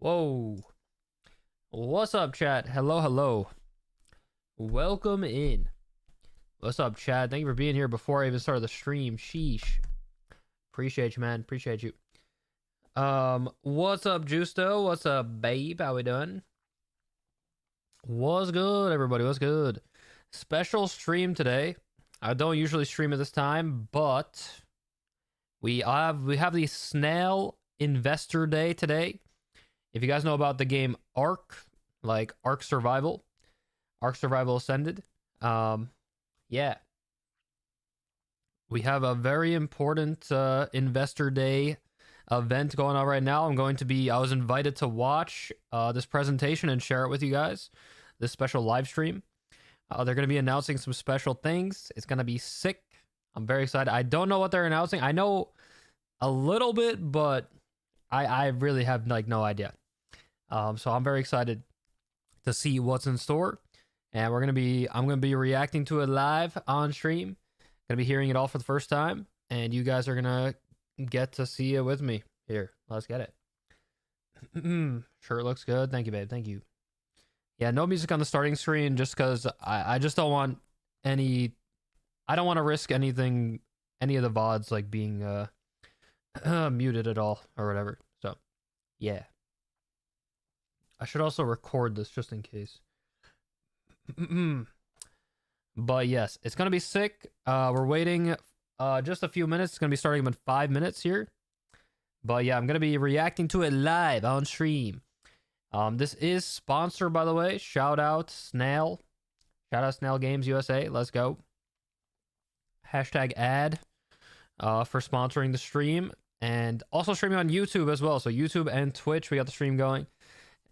Whoa. What's up, chat? Hello, hello. Welcome in. What's up, chat? Thank you for being here before I even started the stream. Sheesh. Appreciate you, man. Appreciate you. What's up, Justo? What's up, babe? How we doing? What's good, everybody? What's good? Special stream today. I don't usually stream at this time, but we have the Snail Investor Day today. If you guys know about the game ARK, like ARK Survival Ascended, yeah, we have a very important Investor Day event going on right now. I was invited to watch this presentation and share it with you guys, this special live stream. They're going to be announcing some special things. It's going to be sick. I'm very excited. I don't know what they're announcing. I know a little bit, but I really have like no idea. So I'm very excited to see what's in store, and I'm gonna be reacting to it live on stream. Gonna be hearing it all for the first time, and you guys are gonna get to see it with me. Here, let's get it. Sure, it looks good. Thank you, babe. Thank you. Yeah, no music on the starting screen, just because I just don't want any. I don't want to risk anything, any of the VODs like being muted at all or whatever. So, yeah. I should also record this just in case. But yes, it's gonna be sick. We're waiting just a few minutes. It's gonna be starting in 5 minutes here. But yeah, I'm gonna be reacting to it live on stream. This is sponsored, by the way. Shout out Snail. Shout out Snail Games USA. Let's go. Hashtag ad for sponsoring the stream. And also streaming on YouTube as well. So YouTube and Twitch, we got the stream going.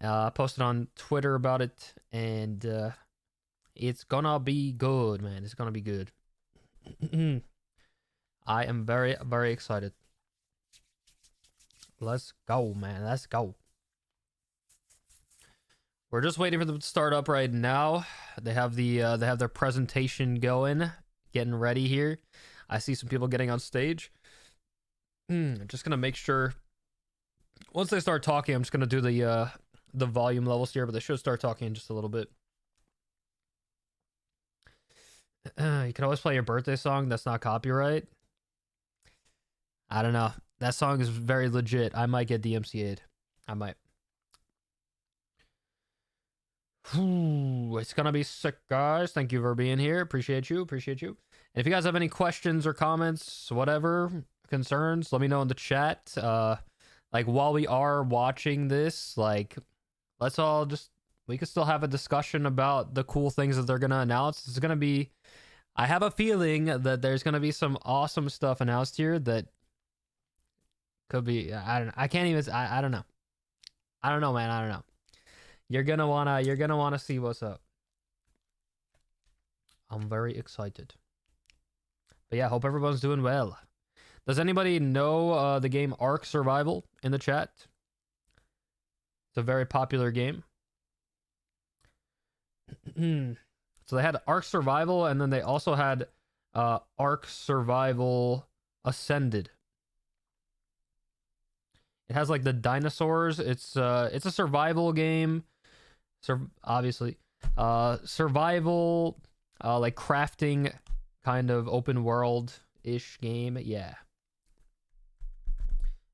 Posted on Twitter about it, and it's gonna be good, man. It's gonna be good. I am very, very excited. Let's go, man. Let's go. We're just waiting for them to start up right now. They have their presentation going, getting ready here. I see some people getting on stage. Just gonna make sure. Once they start talking, I'm just gonna do the volume levels here, but they should start talking in just a little bit. You can always play your birthday song. That's not copyright. I don't know. That song is very legit. I might get DMCA'd. I might. It's gonna be sick, guys. Thank you for being here. Appreciate you. Appreciate you. And if you guys have any questions or comments, whatever, concerns, let me know in the chat. Like while we are watching this, like let's all just, we could still have a discussion about the cool things that they're gonna announce. It's gonna be, I have a feeling that there's gonna be some awesome stuff announced here that could be, I don't know. I can't even, I don't know. I don't know, man. I don't know. You're gonna wanna see what's up. I'm very excited. But yeah, hope everyone's doing well. Does anybody know the game ARK Survival in the chat? It's a very popular game. So they had ARK Survival, and then they also had ARK Survival Ascended. It has like the dinosaurs. It's a survival game. Obviously, survival, like crafting, kind of open world ish game. Yeah.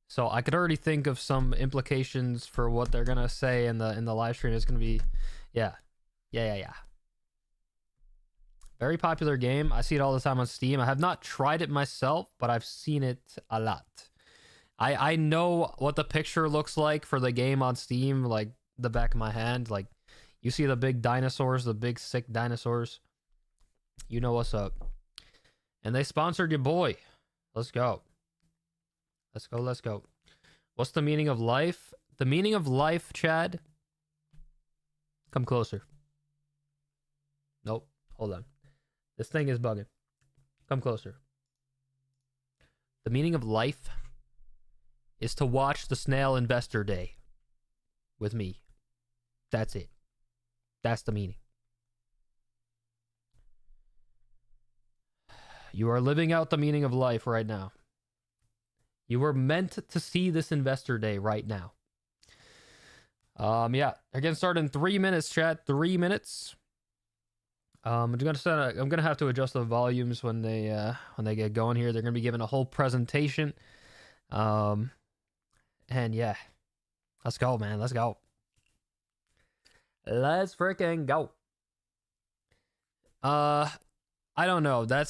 So I could already think of some implications for what they're gonna say in the live stream. It's gonna be, yeah. Very popular game. I see it all the time on Steam. I have not tried it myself, but I've seen it a lot. I know what the picture looks like for the game on Steam, like the back of my hand. Like you see the big dinosaurs, the big sick dinosaurs. You know what's up. And they sponsored your boy. Let's go. Let's go, let's go. What's the meaning of life? The meaning of life, Chad? Come closer. Nope. Hold on. This thing is bugging. Come closer. The meaning of life is to watch the Snail Investor Day with me. That's it. That's the meaning. You are living out the meaning of life right now. You were meant to see this Investor Day right now. Yeah, they're getting started in 3 minutes, chat. 3 minutes. I'm gonna have to adjust the volumes when they get going here. They're gonna be giving a whole presentation. And yeah, let's go, man. Let's go. Let's freaking go. I don't know. That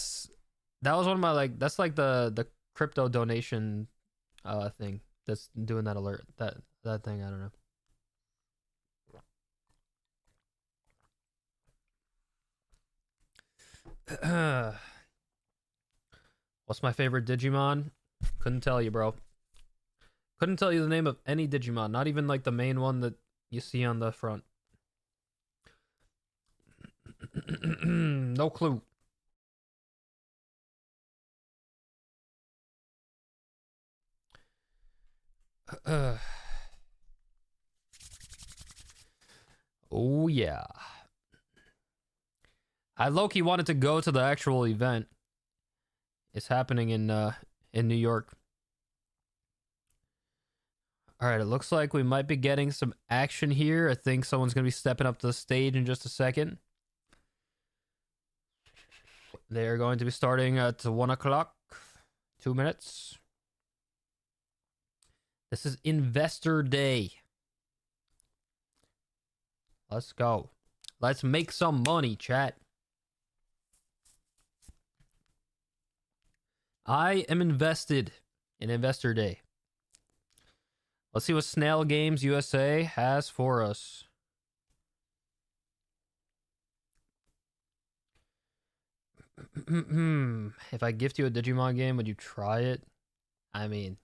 was one of my that's like the crypto donation thing that's doing that alert. That thing, I don't know. What's my favorite Digimon? Couldn't tell you, bro. Couldn't tell you the name of any Digimon, not even like the main one that you see on the front. No clue. Oh yeah. I low-key wanted to go to the actual event. It's happening in New York. All right, it looks like we might be getting some action here. I think someone's going to be stepping up to the stage in just a second. They are going to be starting at 1 o'clock. 2 minutes. This is Investor Day. Let's go. Let's make some money, chat. I am invested in Investor Day. Let's see what Snail Games USA has for us. If I gift you a Digimon game, would you try it? I mean,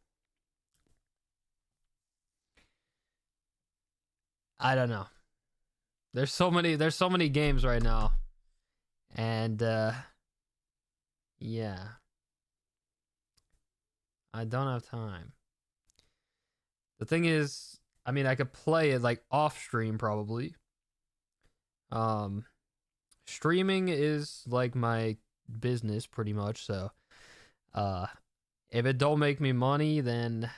I don't know. There's so many games right now. And yeah. I don't have time. The thing is, I mean, I could play it like off stream probably. Streaming is like my business pretty much, so if it don't make me money, then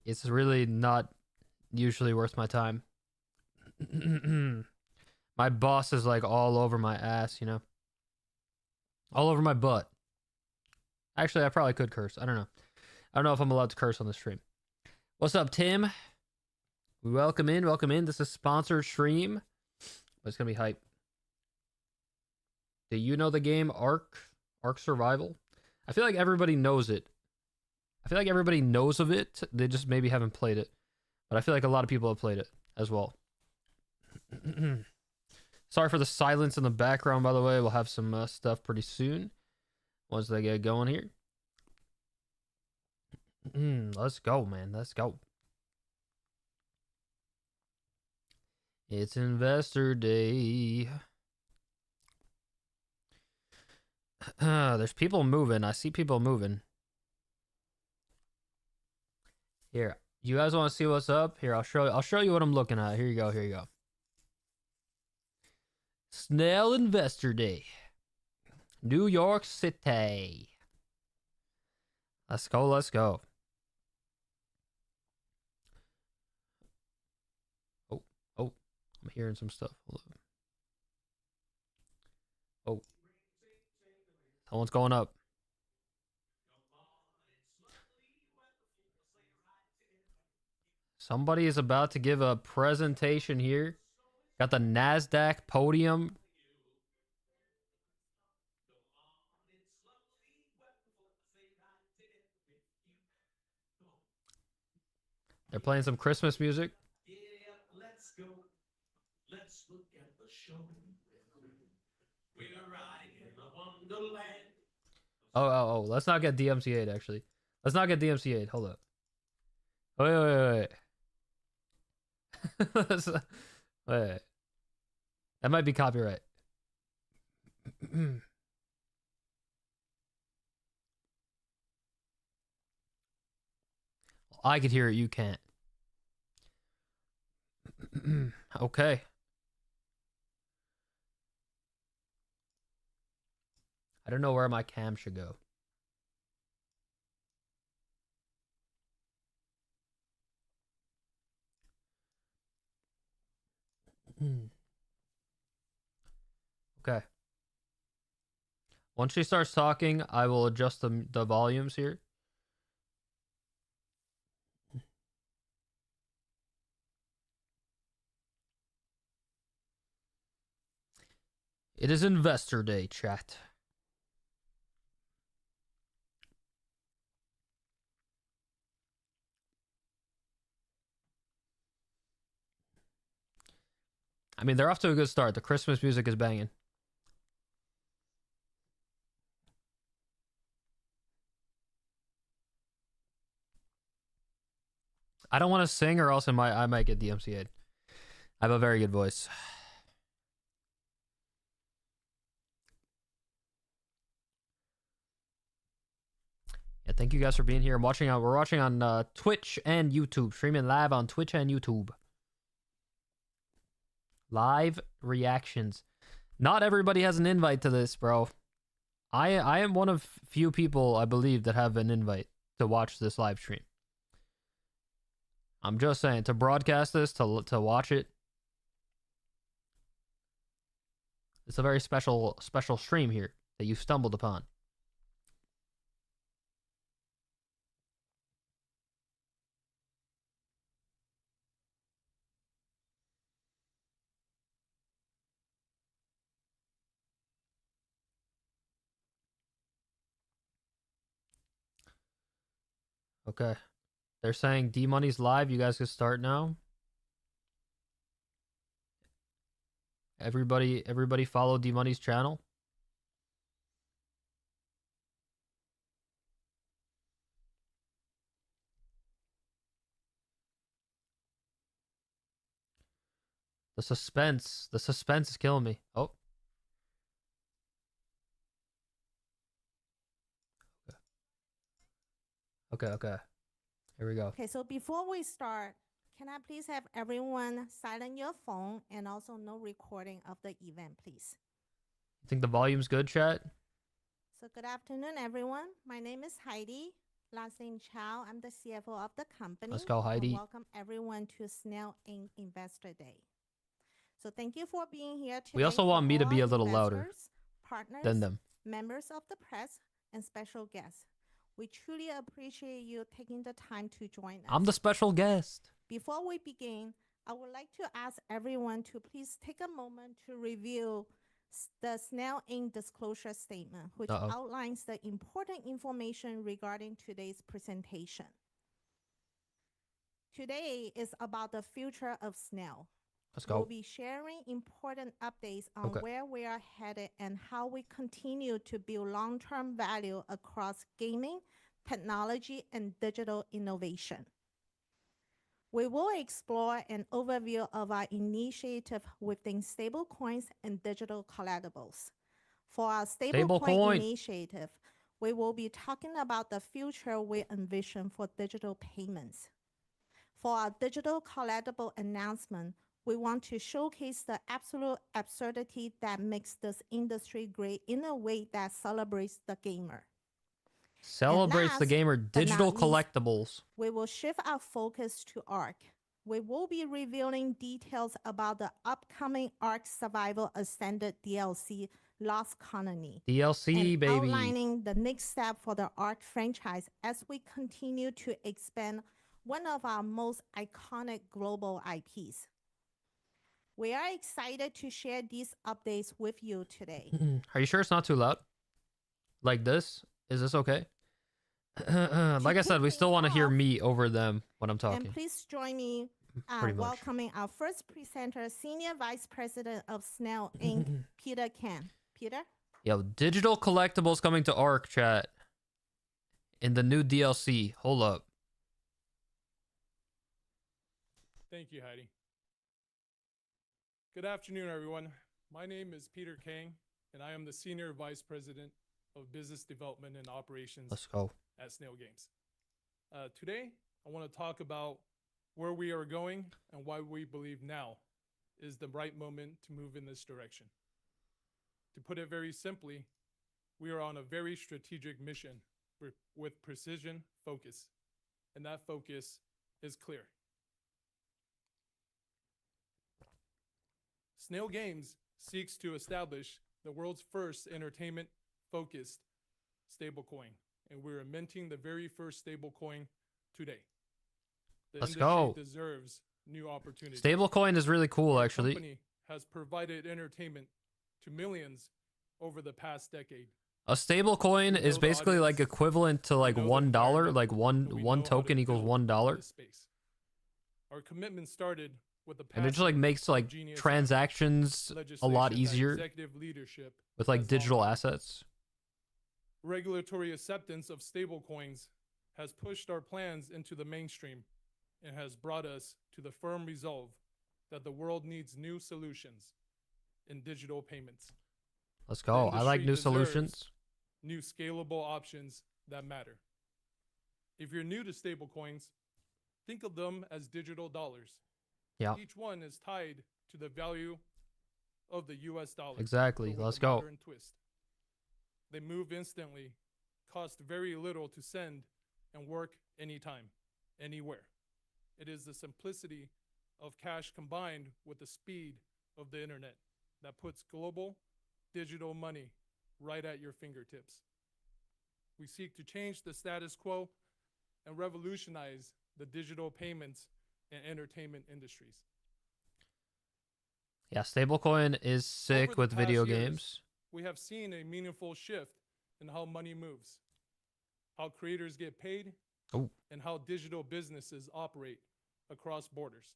it's really not usually worth my time. My boss is like all over my ass, you know? All over my butt. Actually, I probably could curse. I don't know. I don't know if I'm allowed to curse on the stream. What's up, Tim? Welcome in, welcome in. This is sponsored stream. But it's gonna be hype. Do you know the game ARK? ARK Survival? I feel like everybody knows it. I feel like everybody knows of it. They just maybe haven't played it. But I feel like a lot of people have played it as well. Sorry for the silence in the background, by the way. We'll have some stuff pretty soon. Once they get going here. Let's go, man. Let's go. It's Investor Day. There's people moving. I see people moving. Here, you guys want to see what's up? Here, I'll show you what I'm looking at. Here you go. Here you go. Snail Investor Day. New York City. Let's go. Let's go. Oh, I'm hearing some stuff. Oh, someone's going up. Somebody is about to give a presentation here. Got the NASDAQ podium. They're playing some Christmas music. Yeah, let's go. Let's look at the show. We're riding in the wonderland. Oh. Let's not get DMCA'd, actually. Let's not get DMCA'd. Hold up. Wait. Wait. That might be copyright. I could hear it. You can't. Okay. I don't know where my cam should go. Okay. Once she starts talking, I will adjust the volumes here. It is Investor Day, chat. I mean, they're off to a good start. The Christmas music is banging. I don't want to sing or else I might get DMCA'd. I have a very good voice. Yeah, thank you guys for being here. We're watching on Twitch and YouTube. Streaming live on Twitch and YouTube. Live reactions. Not everybody has an invite to this, bro. I am one of few people, I believe, that have an invite to watch this live stream. I'm just saying, to broadcast this, to watch it. It's a very special stream here that you stumbled upon. Okay. They're saying D-Money's live. You guys can start now. Everybody follow D-Money's channel. The suspense is killing me. Oh. Okay. Here we go. Okay, so before we start, can I please have everyone silent your phone and also no recording of the event, please? You think the volume's good, chat? So good afternoon, everyone. My name is Heidi. Last name Chow. I'm the CFO of the company. Let's go, Heidi. And welcome everyone to Snail Inc. Investor Day. So thank you for being here today. We also want me to be a little louder partners, than them. members of the press, and special guests. We truly appreciate you taking the time to join us. I'm the special guest. Before we begin, I would like to ask everyone to please take a moment to review the Snail Inc. disclosure statement, which outlines the important information regarding today's presentation. Today is about the future of Snail. Let's go. We'll be sharing important updates on where we are headed and how we continue to build long-term value across gaming, technology, and digital innovation. We will explore an overview of our initiative within stablecoins and digital collectibles. For our stablecoin initiative, we will be talking about the future we envision for digital payments. For our digital collectible announcement, we want to showcase the absolute absurdity that makes this industry great in a way that celebrates the gamer. Celebrates the gamer. Digital collectibles. We will shift our focus to ARK. We will be revealing details about the upcoming ARK Survival Ascended DLC, Lost Colony. DLC, and baby. Outlining the next step for the ARK franchise as we continue to expand one of our most iconic global IPs. We are excited to share these updates with you today. Are you sure it's not too loud? Like this? Is this okay? Like I said, we still want to hear me over them when I'm talking. And please join me welcoming our first presenter, Senior Vice President of Snail Inc., Peter Kan. Peter? Yo, digital collectibles coming to ARK, chat. In the new DLC. Hold up. Thank you, Heidi. Good afternoon, everyone. My name is Peter Kang, and I am the Senior Vice President of Business Development and Operations at Snail Games. Today, I want to talk about where we are going and why we believe now is the right moment to move in this direction. To put it very simply, we are on a very strategic mission with precision focus, and that focus is clear. Snail Games seeks to establish the world's first entertainment-focused stablecoin, and we're minting the very first stablecoin today. The Let's industry go. deserves new opportunities. Stablecoin is really cool, Our actually. company has provided entertainment to millions over the past decade. A stablecoin We is know the basically like audience, equivalent to like know the $1, environment, like and one we one know how to token equals build $1. this space. Our commitment started with the And it just like passion makes of like genius transactions a lot legislation that easier executive leadership with like has digital authored. assets. Regulatory acceptance of stablecoins has pushed our plans into the mainstream and has brought us to the firm resolve that the world needs new solutions in digital payments. Let's go. I like industry new deserves solutions. New scalable options that matter. If you're new to stablecoins, think of them as digital dollars. Yeah. Each one is tied to the value of the US dollar. Exactly. but with Let's a go. modern twist. They move instantly, cost very little to send, and work anytime, anywhere. It is the simplicity of cash combined with the speed of the internet that puts global digital money right at your fingertips. We seek to change the status quo and revolutionize the digital payments and entertainment industries. Yeah, stablecoin is sick Over the with video past years, games. We have seen a meaningful shift in how money moves, how creators get paid, Oh. and how digital businesses operate across borders.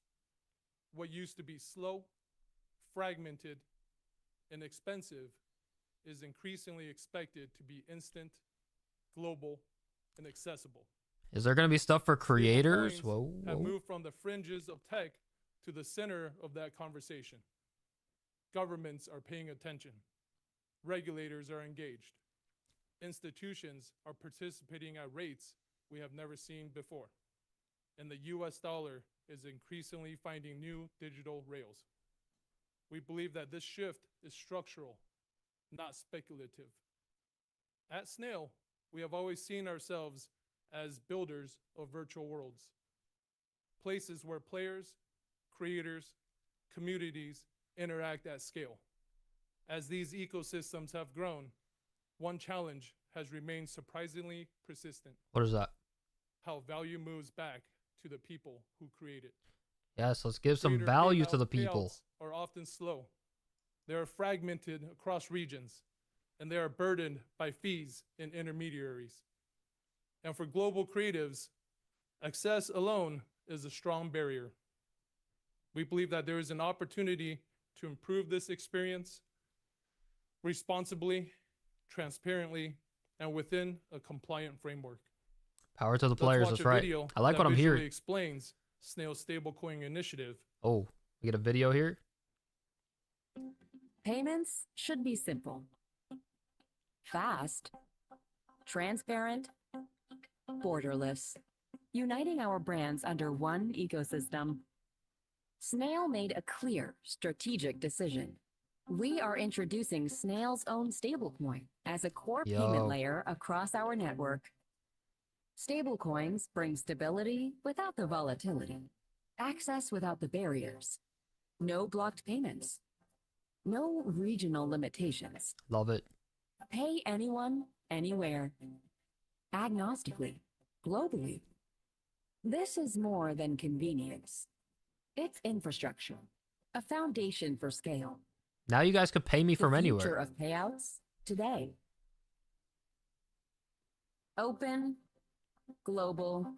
What used to be slow, fragmented, and expensive is increasingly expected to be instant, global, and accessible. Is there gonna be stuff for creators? Stablecoins Whoa, have whoa. moved from the fringes of tech to the center of that conversation. Governments are paying attention. Regulators are engaged. Institutions are participating at rates we have never seen before. And the US dollar is increasingly finding new digital rails. We believe that this shift is structural, not speculative. At Snail, we have always seen ourselves as builders of virtual worlds, places where players, creators, communities interact at scale. As these ecosystems have grown, one challenge has remained surprisingly persistent: What is that? how value moves back to the people who create it. Yes, let's give some Creator value to the people. payouts are often slow. They are fragmented across regions, and they are burdened by fees and intermediaries. And for global creatives, access alone is a strong barrier. We believe that there is an opportunity to improve this experience responsibly, transparently, and within a compliant framework. Power to the Let's players. watch That's a right. video I like that what I'm visually hearing. explains Snail's stablecoin initiative. Oh, we get a video here. Payments should be simple, fast, transparent, borderless, uniting our brands under one ecosystem. Snail made a clear strategic decision. We are introducing Snail's own stablecoin as a core payment layer across our network. Stablecoins bring stability without the volatility, access without the barriers, no blocked payments, no regional limitations. Love it. Pay anyone, anywhere, agnostically, globally. This is more than convenience. It's infrastructure, a foundation for scale. Now you guys could pay me from The future anywhere. of payouts today. Open, global,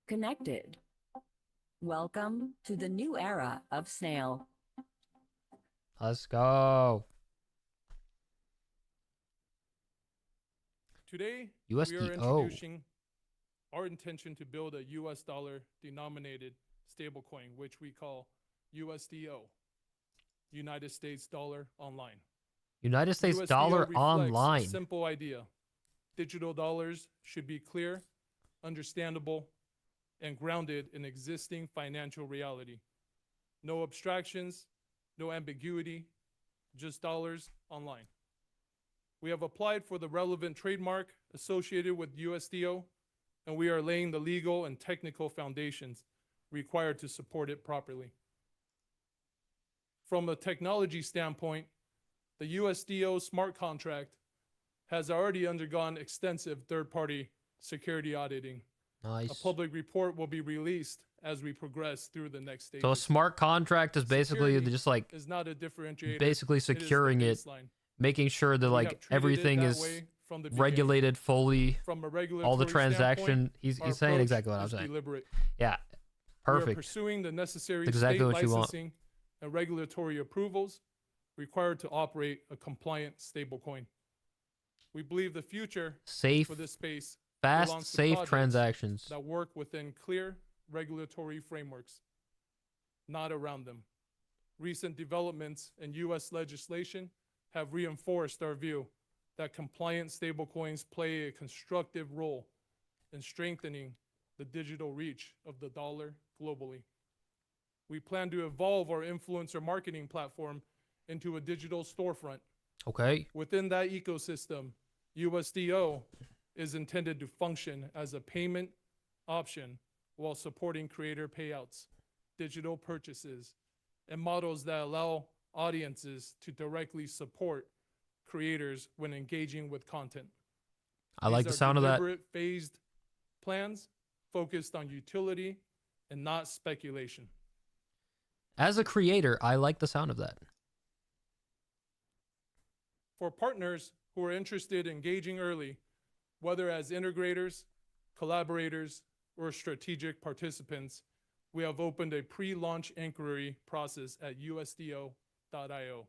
connected. Welcome to the new era of Snail. Let's go. Today, we are USDO. introducing our intention to build a US dollar denominated stablecoin, which we call USDO, United States Dollar Online. United States USDO dollar reflects a online. simple idea. Digital dollars should be clear, understandable, and grounded in existing financial reality. No abstractions, no ambiguity, just dollars online. We have applied for the relevant trademark associated with USDO, and we are laying the legal and technical foundations required to support it properly. From a technology standpoint, the USDO smart contract has already undergone extensive third-party security auditing. Nice. A public report will be released as we progress through the next stages. So a smart contract is basically Security just like is not a differentiator. basically it is the securing it, baseline. making sure that We like have treated it everything that is way from the beginning. regulated fully. From a regulatory All the standpoint, transaction. He's our saying approach exactly what I'm is saying. deliberate. Yeah. We are Perfect. pursuing the necessary That's exactly state what you want. licensing and regulatory approvals required to operate a compliant stablecoin. We believe the future Safe, for this space fast, belongs to safe projects transactions. that work within clear regulatory frameworks, not around them. Recent developments in U.S. legislation have reinforced our view that compliant stablecoins play a constructive role in strengthening the digital reach of the dollar globally. We plan to evolve our influencer marketing platform into a digital storefront. Okay. Within that ecosystem, USDO is intended to function as a payment option while supporting creator payouts, digital purchases, and models that allow audiences to directly support creators when engaging with content. I like the These are sound of that. deliberate, phased plans focused on utility and not speculation. As a creator, I like the sound of that. For partners who are interested in engaging early, whether as integrators, collaborators, or strategic participants, we have opened a pre-launch inquiry process at usdo.io.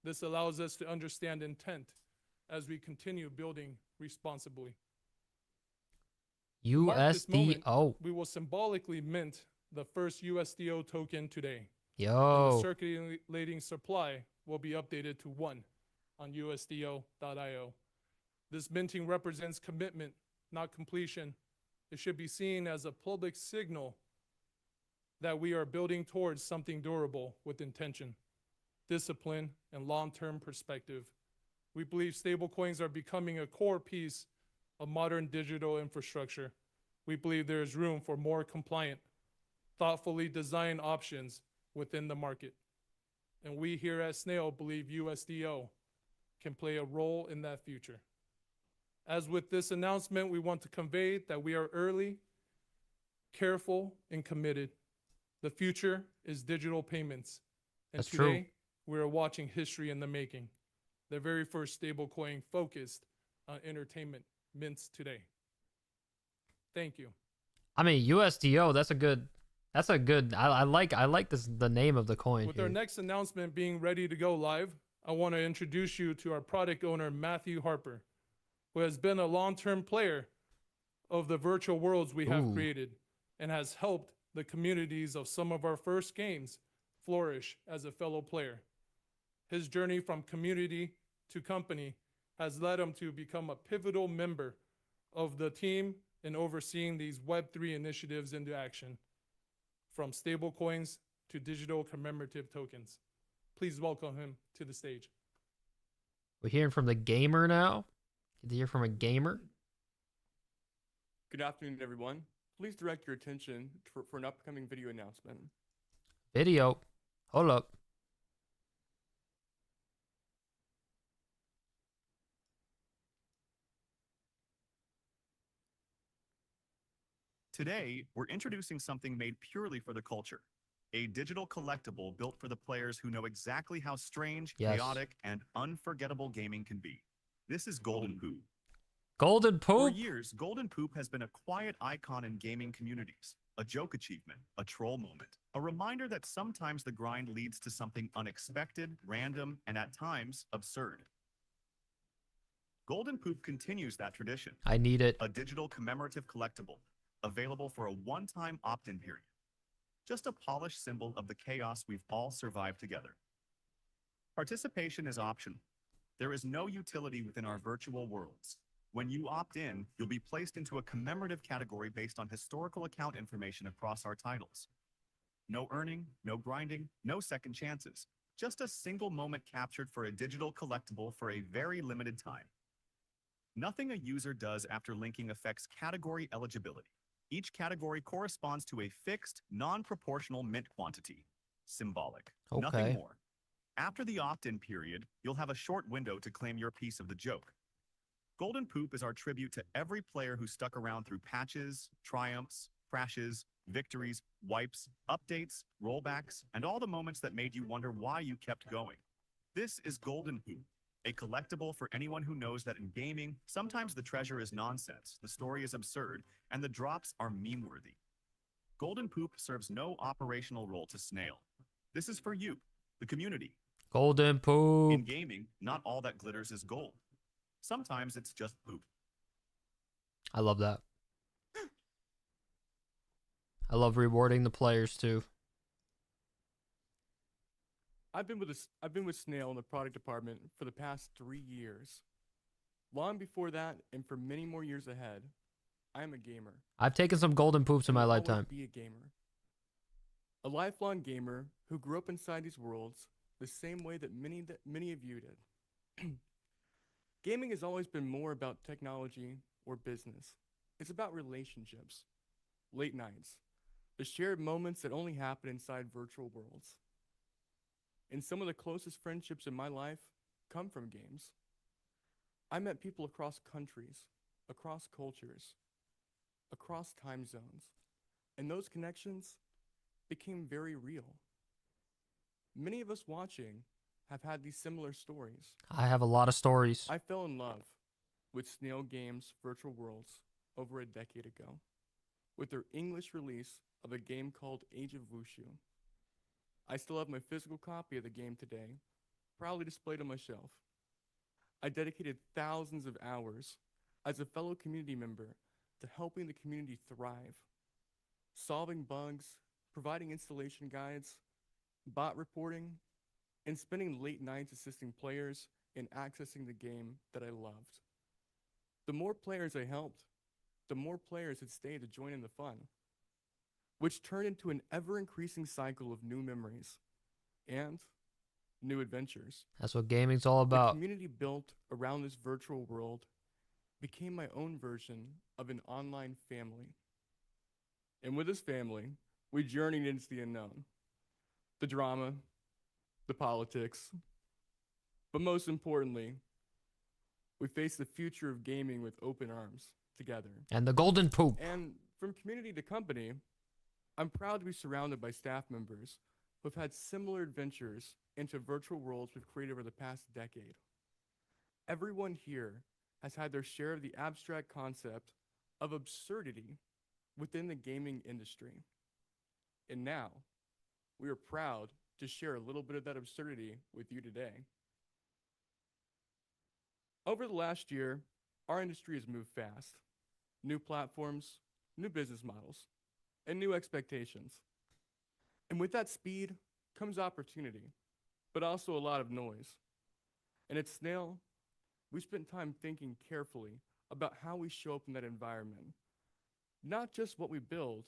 This allows us to understand intent as we continue building responsibly. To mark this moment, USDO. we will symbolically mint the first USDO token today. And the Yo. circulating supply will be updated to 1 on usdo.io. This minting represents commitment, not completion. It should be seen as a public signal that we are building towards something durable with intention, discipline, and long-term perspective. We believe stablecoins are becoming a core piece of modern digital infrastructure. We believe there is room for more compliant, thoughtfully designed options within the market. And we here at Snail believe USDO can play a role in that future. As with this announcement, we want to convey that we are early, careful, and committed. The future is digital payments. And That's true. today, we are watching history in the making. The very first stablecoin focused on entertainment mints today. Thank you. I mean, USDO, that's a good I like this, the name of the coin With here. our next announcement being ready to go live, I want to introduce you to our product owner, Matthew Harper, who has been a long-term player of the virtual worlds we have Ooh. created and has helped the communities of some of our first games flourish as a fellow player. His journey from community to company has led him to become a pivotal member of the team in overseeing these Web3 initiatives into action, from stablecoins to digital commemorative tokens. Please welcome him to the stage. We're hearing from the gamer now. Get to hear from a gamer. Good afternoon, everyone. Please direct your attention for an upcoming video announcement. Video. Hold up. Today, we're introducing something made purely for the culture. A digital collectible built for the players who know exactly how strange, Yes. chaotic, and unforgettable gaming can be. This is Golden Poop. Golden For Poop. years, Golden Poop has been a quiet icon in gaming communities, a joke achievement, a troll moment, a reminder that sometimes the grind leads to something unexpected, random, and at times, absurd. Golden Poop continues that tradition. I need it. A digital commemorative collectible, available for a one-time opt-in period. Just a polished symbol of the chaos we've all survived together. Participation is optional. There is no utility within our virtual worlds. When you opt in, you'll be placed into a commemorative category based on historical account information across our titles. No earning, no grinding, no second chances. Just a single moment captured for a digital collectible for a very limited time. Nothing a user does after linking affects category eligibility. Each category corresponds to a fixed, non-proportional mint quantity. Symbolic. Nothing Okay. more. After the opt-in period, you'll have a short window to claim your piece of the joke. Golden Poop is our tribute to every player who stuck around through patches, triumphs, crashes, victories, wipes, updates, rollbacks, and all the moments that made you wonder why you kept going. This is Golden Poop, a collectible for anyone who knows that in gaming, sometimes the treasure is nonsense, the story is absurd, and the drops are meme-worthy. Golden Poop serves no operational role to Snail. This is for you, the community. Golden In poop. gaming, not all that glitters is gold. Sometimes it's just poop. I love that. I love rewarding the players too. I've been with Snail in the product department for the past 3 years. Long before that, and for many more years ahead, I am a gamer. I've taken some golden poops in my I'll always lifetime. be a gamer. A lifelong gamer who grew up inside these worlds the same way that many of you did. Gaming has always been more about technology or business. It's about relationships, late nights, the shared moments that only happen inside virtual worlds. And some of the closest friendships in my life come from games. I met people across countries, across cultures, across time zones, and those connections became very real. Many of us watching have had these similar stories. I have a lot of stories. I fell in love with Snail Games Virtual Worlds over a decade ago with their English release of a game called Age of Wushu. I still have my physical copy of the game today, proudly displayed on my shelf. I dedicated thousands of hours as a fellow community member to helping the community thrive, solving bugs, providing installation guides, bot reporting, and spending late nights assisting players in accessing the game that I loved. The more players I helped, the more players had stayed to join in the fun, which turned into an ever-increasing cycle of new memories and new adventures. That's what gaming's all The about. community built around this virtual world became my own version of an online family. And with this family, we journeyed into the unknown, the drama, the politics, but most importantly, we face the future of gaming with open arms together. And the golden poop. And from community to company, I'm proud to be surrounded by staff members who have had similar adventures into virtual worlds we've created over the past decade. Everyone here has had their share of the abstract concept of absurdity within the gaming industry. And now, we are proud to share a little bit of that absurdity with you today. Over the last year, our industry has moved fast. New platforms, new business models, and new expectations. And with that speed comes opportunity, but also a lot of noise. And at Snail, we spent time thinking carefully about how we show up in that environment. Not just what we build,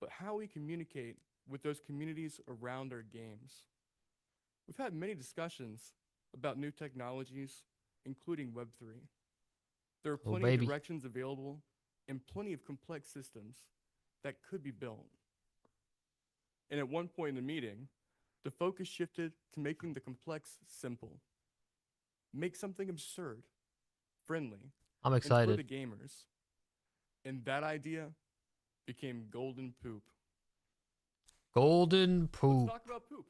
but how we communicate with those communities around our games. We've had many discussions about new technologies, including Web3. There are plenty of directions available and plenty of complex systems that could be built. And at one point in the meeting, the focus shifted to making the complex simple. Make something absurd, friendly, I'm and for excited. the gamers. And that idea became Golden Poop. Golden poop. Let's talk about poop.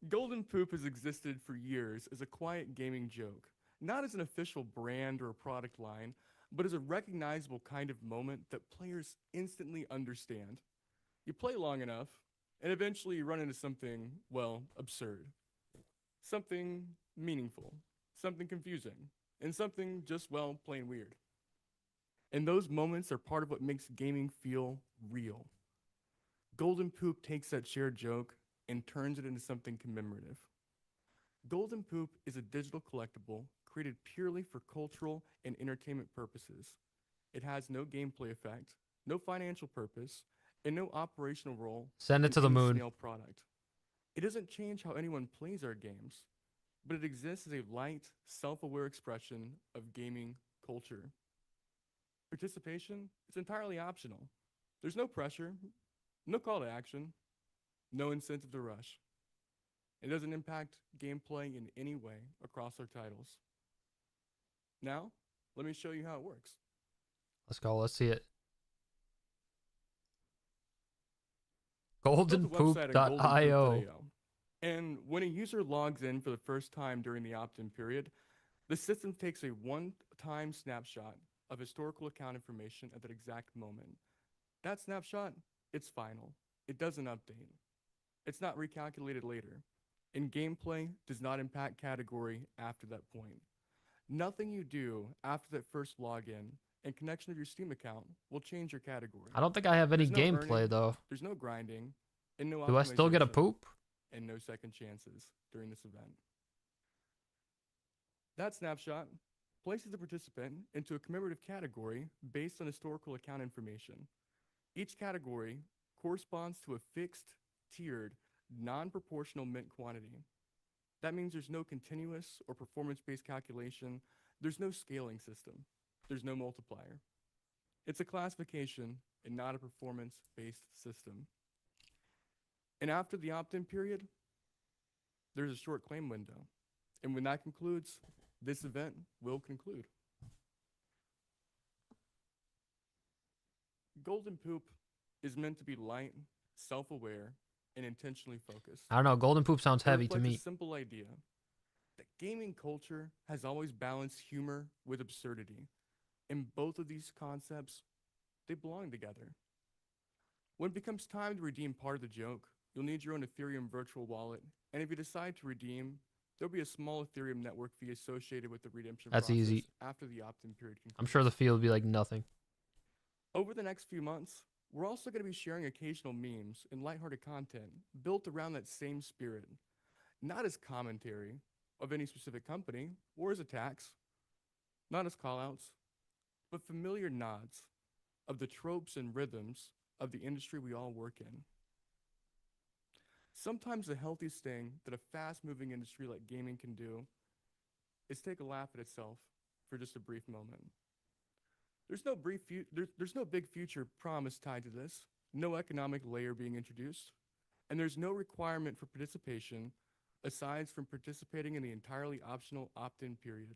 Golden Poop has existed for years as a quiet gaming joke, not as an official brand or a product line, but as a recognizable kind of moment that players instantly understand. You play long enough, and eventually you run into something, well, absurd. Something meaningful, something confusing, and something just, well, plain weird. And those moments are part of what makes gaming feel real. Golden Poop takes that shared joke and turns it into something commemorative. Golden Poop is a digital collectible created purely for cultural and entertainment purposes. It has no gameplay effect, no financial purpose, and no operational role. Send it in to the any moon. Snail product. It doesn't change how anyone plays our games, but it exists as a light, self-aware expression of gaming culture. Participation is entirely optional. There's no pressure, no call to action. No incentive to rush. It doesn't impact gameplay in any way across our titles. Now, let me show you how it works. Let's go. Let's see it. Built a website at Goldenpoop.io. goldenpoop.io. And when a user logs in for the first time during the opt-in period, the system takes a one-time snapshot of historical account information at that exact moment. That snapshot, it's final. It doesn't update. It's not recalculated later. And gameplay does not impact category after that point. Nothing you do after that first login and connection of your Steam account will change your category. I don't think I have any There's no gameplay earning, though. There's no grinding, and no Do I still get a optimization, poop? and no second chances during this event. That snapshot places the participant into a commemorative category based on historical account information. Each category corresponds to a fixed, tiered, non-proportional mint quantity. That means there's no continuous or performance-based calculation. There's no scaling system. There's no multiplier. It's a classification and not a performance-based system. And after the opt-in period, there's a short claim window. And when that concludes, this event will conclude. Golden Poop is meant to be light, self-aware, and intentionally focused. I don't know. Golden Poop sounds It heavy to reflects me. a simple idea that gaming culture has always balanced humor with absurdity. And both of these concepts, they belong together. When it becomes time to redeem part of the joke, you'll need your own Ethereum virtual wallet. And if you decide to redeem, there'll be a small Ethereum network fee associated with the redemption That's process easy. after the opt-in period concludes. I'm sure the fee will be like nothing. Over the next few months, we're also going to be sharing occasional memes and lighthearted content built around that same spirit, not as commentary of any specific company or as attacks, not as callouts, but familiar nods of the tropes and rhythms of the industry we all work in. Sometimes the healthiest thing that a fast-moving industry like gaming can do is take a laugh at itself for just a brief moment. There's no big future promise tied to this, no economic layer being introduced, and there's no requirement for participation aside from participating in the entirely optional opt-in period.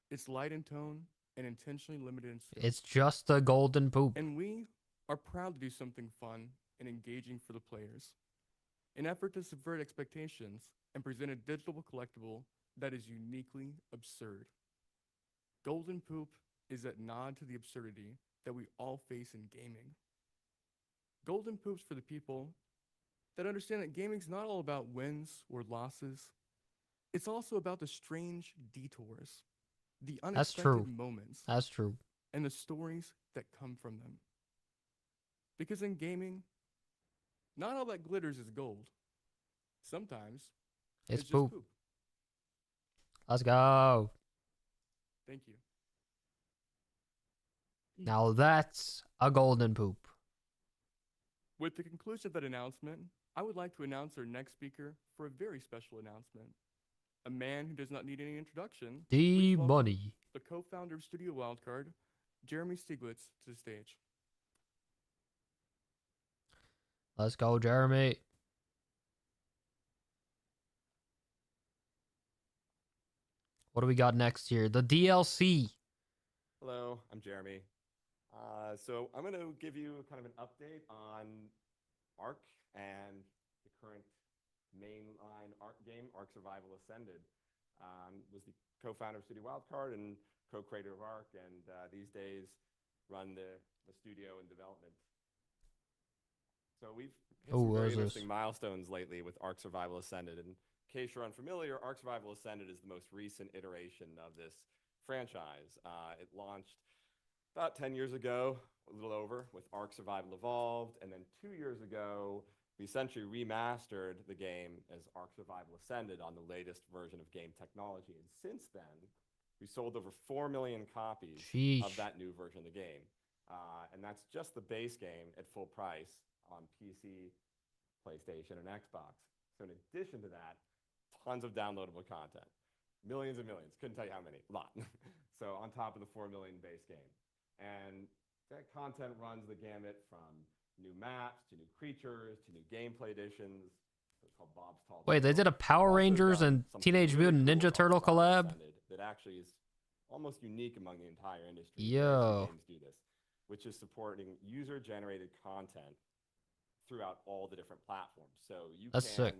It's light in tone and intentionally limited in scope. It's just a Golden Poop. And we are proud to do something fun and engaging for the players. An effort to subvert expectations and present a digital collectible that is uniquely absurd. Golden Poop is that nod to the absurdity that we all face in gaming. Golden Poop's for the people that understand that gaming's not all about wins or losses. It's also about the strange detours, the unexpected moments, That's true. and the stories that come from them. Because in gaming, not all that glitters is gold. Sometimes It's just poop. poop. Let's go. Thank you. Now that's a Golden Poop. With the conclusion of that announcement, I would like to announce our next speaker for a very special announcement. A man who does not need any introduction. D Please welcome Money. the co-founder of Studio Wildcard, Jeremy Stieglitz, to the stage. Let's go, Jeremy. What do we got next here? The DLC. Hello, I'm Jeremy. So I'm going to give you kind of an update on ARK and the current mainline ARK game, ARK Survival Ascended. Was the co-founder of Studio Wildcard and co-creator of ARK, and these days run the studio and development. So we've hit some very interesting milestones lately with ARK Survival Ascended. And in case you're unfamiliar, ARK Survival Ascended is the most recent iteration of this franchise. It launched about 10 years ago, a little over, with ARK Survival Evolved. And then 2 years ago, we essentially remastered the game as ARK Survival Ascended on the latest version of game technology. And since then, we sold over 4 million copies of that new version of the game. And that's just the base game at full price on PC, PlayStation, and Xbox. So in addition to that, tons of downloadable content. Millions and millions. Couldn't tell you how many. A lot. So on top of the 4 million base game. And that content runs the gamut from new maps, to new creatures, to new gameplay additions. It's called Bob's Tall Wait, they Tale. did a Power Also Rangers done and something Teenage really Mutant cool Ninja called Turtle Survival collab? Ascended that actually is almost unique among the entire industry. Very Yo. few games do this, which is supporting user-generated content throughout all the different platforms. So you That's can sick.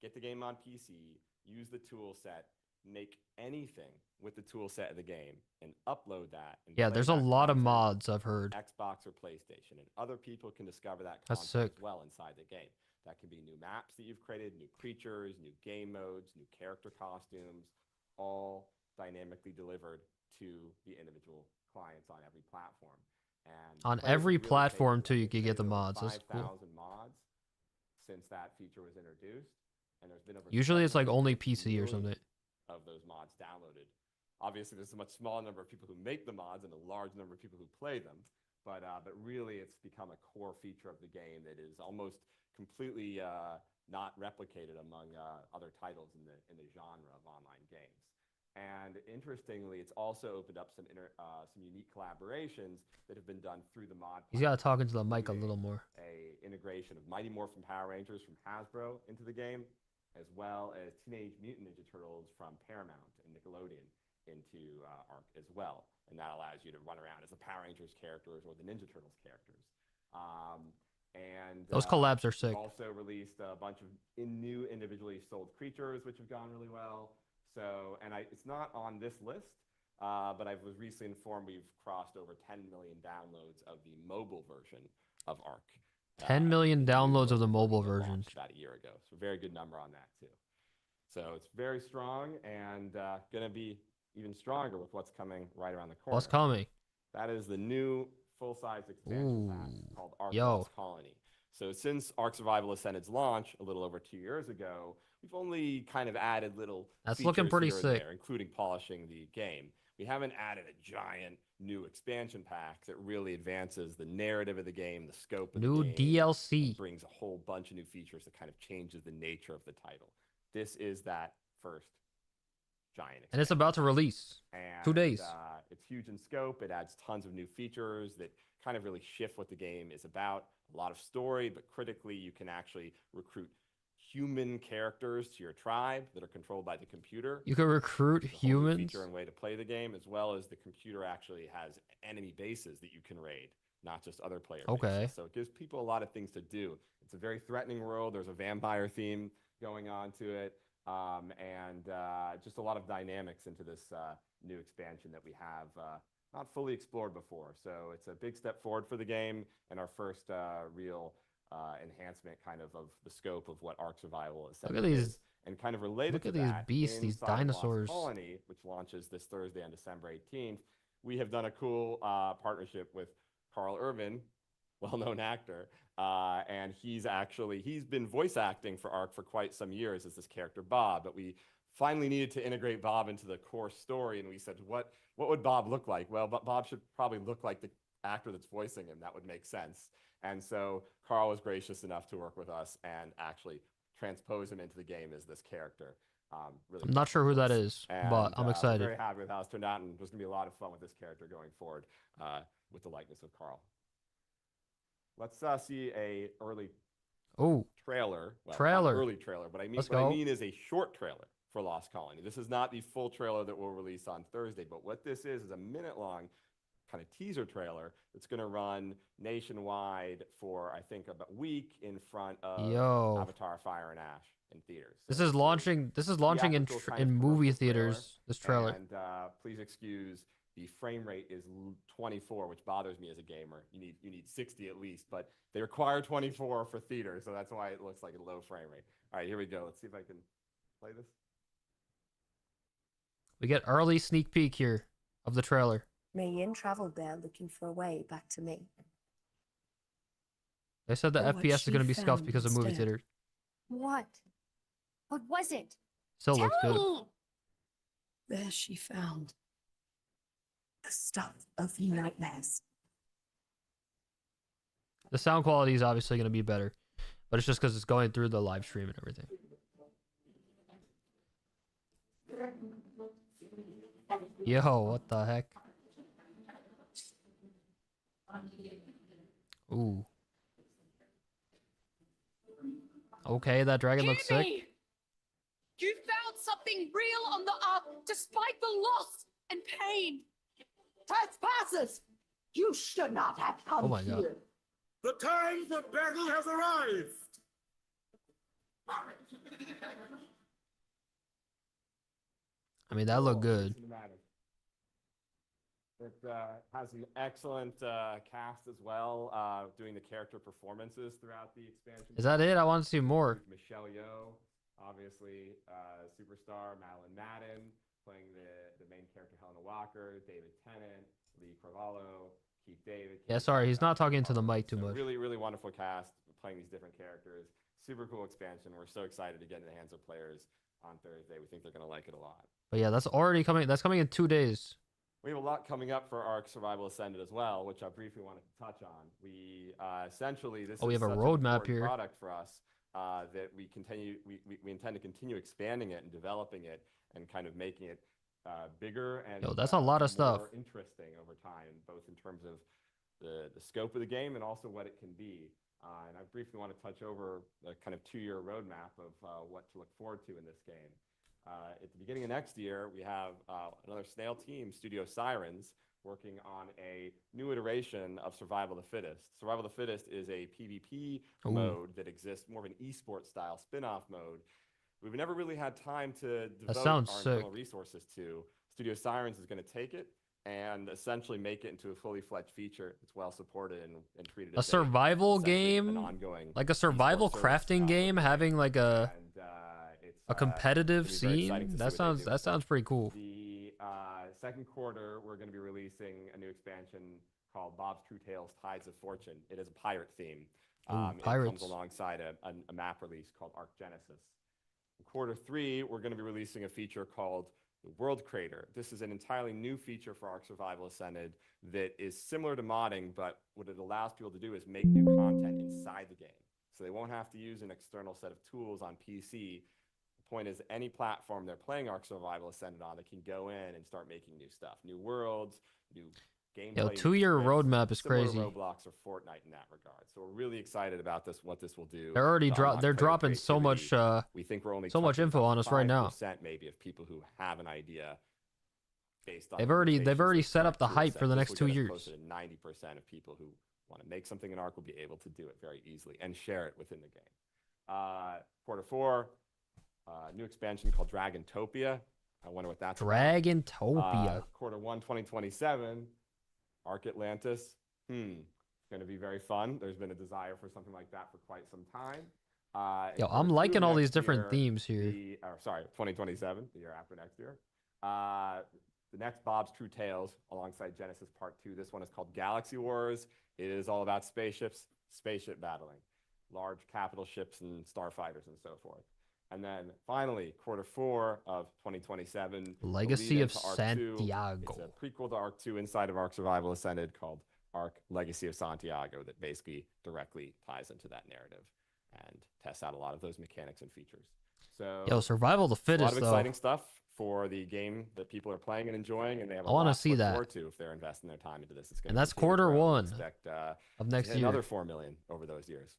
get the game on PC, use the tool set, make anything with the tool set of the game, and upload that. And Yeah, play there's a that lot of content mods I've on heard. Xbox or PlayStation, and other people can discover that That's content sick. as well inside the game. That can be new maps that you've created, new creatures, new game modes, new character costumes, all dynamically delivered to the individual clients on every platform. And On players every have really platform, taken too, it. you They've can get the created over mods. That's cool. 5,000 mods since that feature was introduced, and there's been over Usually it's like only 750 PC or something. million of those mods downloaded. Obviously, there's a much smaller number of people who make the mods and a large number of people who play them, but really it's become a core feature of the game that is almost completely not replicated among other titles in the genre of online games. And interestingly, it's also opened up some unique collaborations that have been done through the mod. He's got to talk into platform, the mic a including little more. a integration of Mighty Morphin Power Rangers from Hasbro into the game, as well as Teenage Mutant Ninja Turtles from Paramount and Nickelodeon into ARK as well. And that allows you to run around as the Power Rangers characters or the Ninja Turtles characters. Those collabs are sick. Also released a bunch of new individually sold creatures, which have gone really well. So, and it's not on this list, but I was recently informed we've crossed over 10 million downloads of the mobile version of ARK. 10 million downloads of the mobile version. About a year ago. So very good number on that too. So it's very strong and going to be even stronger with what's coming right around the corner. What's coming? That is the new full-size expansion pack called ARK Yo. Lost Colony. So since ARK Survival Ascended's launch a little over 2 years ago, we've only kind of added little That's looking features pretty here and sick. there, including polishing the game. We haven't added a giant new expansion pack that really advances the narrative of the game, the scope of New the game, DLC. and brings a whole bunch of new features that kind of changes the nature of the title. This is that first giant expansion. And it's about to release. And, 2 days. It's huge in scope. It adds tons of new features that kind of really shift what the game is about. A lot of story, but critically, you can actually recruit human characters to your tribe that are controlled by the computer. You can recruit It's a whole new humans. feature and way to play the game, as well as the computer actually has enemy bases that you can raid, not just other player Okay. bases. So it gives people a lot of things to do. It's a very threatening world. There's a vampire theme going on to it, and just a lot of dynamics into this new expansion that we have not fully explored before. So it's a big step forward for the game and our first real enhancement kind of the scope of what ARK Survival is. Look at these. And kind of related Look to at these that, beasts, these inside Lost dinosaurs. Colony, which launches this Thursday on December 18th, we have done a cool partnership with Carl Urban, well-known actor, and he's been voice acting for ARK for quite some years as this character Bob, but we finally needed to integrate Bob into the core story, and we said, what would Bob look like? Well, Bob should probably look like the actor that's voicing him. That would make sense. And so Carl was gracious enough to work with us and actually transpose him into the game as this character. Really I'm not sure who that is, but and, I'm we're excited. very happy with how it's turned out, and there's going to be a lot of fun with this character going forward with the likeness of Carl. Let's see a early trailer. Well, Trailer. not early trailer, but Let's what I go. mean is a short trailer for Lost Colony. This is not the full trailer that we'll release on Thursday, but what this is a minute-long kind of teaser trailer that's going to run nationwide for, I think, about a week in front of Yo. Avatar: Fire and Ash in theaters. This So is it's a launching in theatrical kind in of movie commercial theaters. This trailer. And please excuse the frame rate is 24, which bothers me as a gamer. You need 60 at least, but they require 24 for theater, so that's why it looks like a low frame rate. All right, here we go. Let's see if I can play this. We get early sneak peek here of the trailer. Yin traveled there looking for a way back to me. They said the But what FPS is she going to be scuffed found because of movie instead- theater. What? What was it? Still looks good. me! There she found the stuff of nightmares. The sound quality is obviously going to be better, but it's just because it's going through the live stream and everything. Yo, what the heck? Ooh. Okay, that dragon looks sick. Jimmy! You found something real on the Ark despite the loss and pain. Trespassers! You should not have come Oh my God. here. The time for battle has arrived! I mean, that looked good. Cinematic. It has an excellent cast as well, doing the character performances throughout the expansion. Is that it? I want to see more. Michelle Yeoh, obviously, superstar. Madeline Madden, playing the main character Helena Walker. David Tennant, Lee Carvalho, Keith David. Yeah, sorry, he's not talking to the mic too much. Really, really wonderful cast playing these different characters. Super cool expansion. We're so excited to get in the hands of players on Thursday. We think they're going to like it a lot. But yeah, that's already coming. That's coming in 2 days. We have a lot coming up for ARK Survival Ascended as well, which I briefly wanted to touch on. We essentially this we is have a such an roadmap important here. product for us that we intend to continue expanding it and developing it and kind of making it bigger and Yo, that's a lot of stuff. more interesting over time, both in terms of the scope of the game and also what it can be. And I briefly want to touch over the kind of 2-year roadmap of what to look forward to in this game. At the beginning of next year, we have another Snail team, Studio Sirens, working on a new iteration of Survival of the Fittest. Survival of the Fittest is a PvP mode that exists, more of an esports style spin-off mode. We've never really had time to devote our internal resources to. Studio Sirens is going to take it and essentially make it into a fully fledged feature. It's well supported and treated as A survival game, an ongoing like a survival esports crafting game, having like a competitive scene. That sounds pretty cool. The second quarter, we're going to be releasing a new expansion called Bob's True Tales: Tides of Fortune. It is a pirate theme. It comes alongside a map release called ARK Genesis. In quarter 3, we're going to be releasing a feature called the World Creator. This is an entirely new feature for ARK Survival Ascended that is similar to modding, but what it allows people to do is make new content inside the game. So they won't have to use an external set of tools on PC. The point is, any platform they're playing ARK Survival Ascended on, they can go in and start making new stuff, new worlds, new gameplay. Yo, 2-year roadmap is crazy. Roblox or Fortnite in that regard. So we're really excited about this, what this will do. They're already they're dropping so much we think we're only so much info on us right now. 5% maybe of people who have an idea based on they've already set up the hype for the next 2 years. Closer to 90% of people who want to make something in ARK will be able to do it very easily and share it within the game. Quarter 4, new expansion called Dragontopia. I wonder what that's Dragontopia. Quarter 1, 2027. ARK Atlantis, it's going to be very fun. There's been a desire for something like that for quite some time. Yo, I'm liking all these different themes here. 2027, the year after next year. The next Bob's True Tales alongside Genesis Part 2. This one is called Galaxy Wars. It is all about spaceships, spaceship battling, large capital ships and starfighters and so forth. And then finally, quarter 4 of 2027, Legacy of ARK Santiago. 2. It's a prequel to ARK 2 inside of ARK Survival Ascended called ARK Legacy of Santiago that basically directly ties into that narrative and tests out a lot of those mechanics and features. So, yo, Survival of the Fittest, a lot of exciting stuff for the game that people are playing and enjoying, and they have a lot to look forward to if they're investing their time into this. It's going and that's quarter 1 of next year. Another 4 million over those years.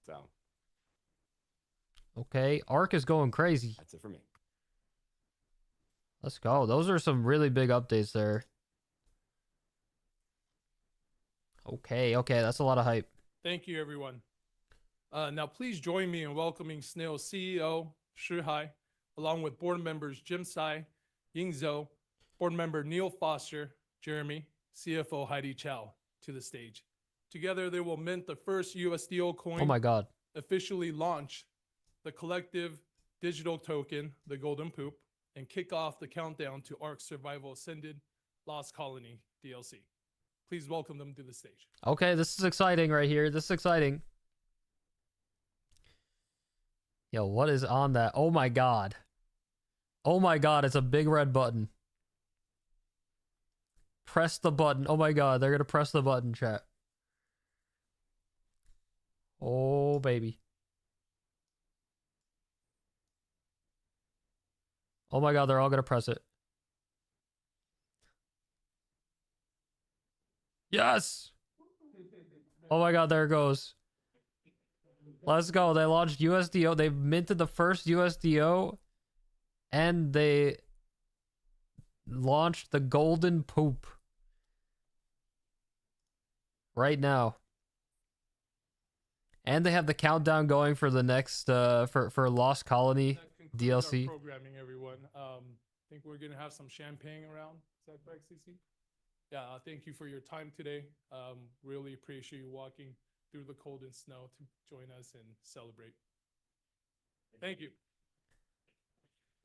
So. Okay, ARK is going crazy. That's it for me. Let's go. Those are some really big updates there. Okay, that's a lot of hype. Thank you, everyone. Now, please join me in welcoming Snail's CEO, Shi Hai, along with board members Jim Tsai, Ying Zhou, board member Neil Foster, Jeremy, CFO Heidi Chow, to the stage. Together, they will mint the first USDO coin. Oh my God. Officially launch the collective digital token, the Golden Poop, and kick off the countdown to ARK Survival Ascended Lost Colony DLC. Please welcome them to the stage. Okay, this is exciting right here. This is exciting. Yo, what is on that? Oh my God. Oh my God, it's a big red button. Press the button. Oh my God, they're going to press the button, chat. Oh, baby. Oh my God, they're all going to press it. Yes! Oh my God, there it goes. Let's go. They launched USDO. They minted the first USDO, and they launched the golden poop right now. And they have the countdown going for the next for Lost Colony That concludes our DLC. programming, everyone. I think we're gonna have some champagne around. Is that correct, CC? Yeah. Thank you for your time today. Really appreciate you walking through the cold and snow to join us and celebrate. Thank you.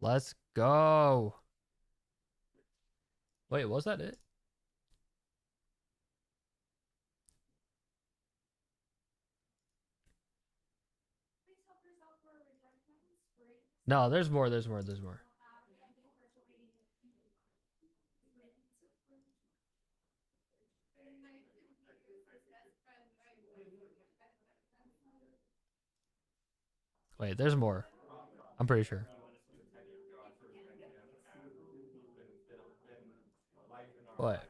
Let's go. Wait, was that it? No, there's more, there's more, there's more. Wait, there's more. I'm pretty sure. What?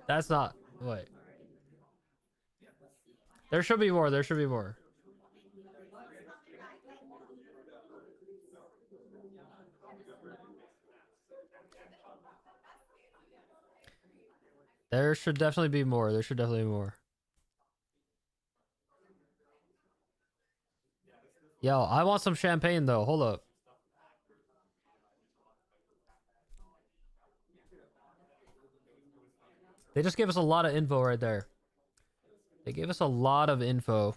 That's not. Wait. There should be more. There should be more. There should definitely be more. There should definitely be more. Yo, I want some champagne though. Hold up. They just gave us a lot of info right there. They gave us a lot of info.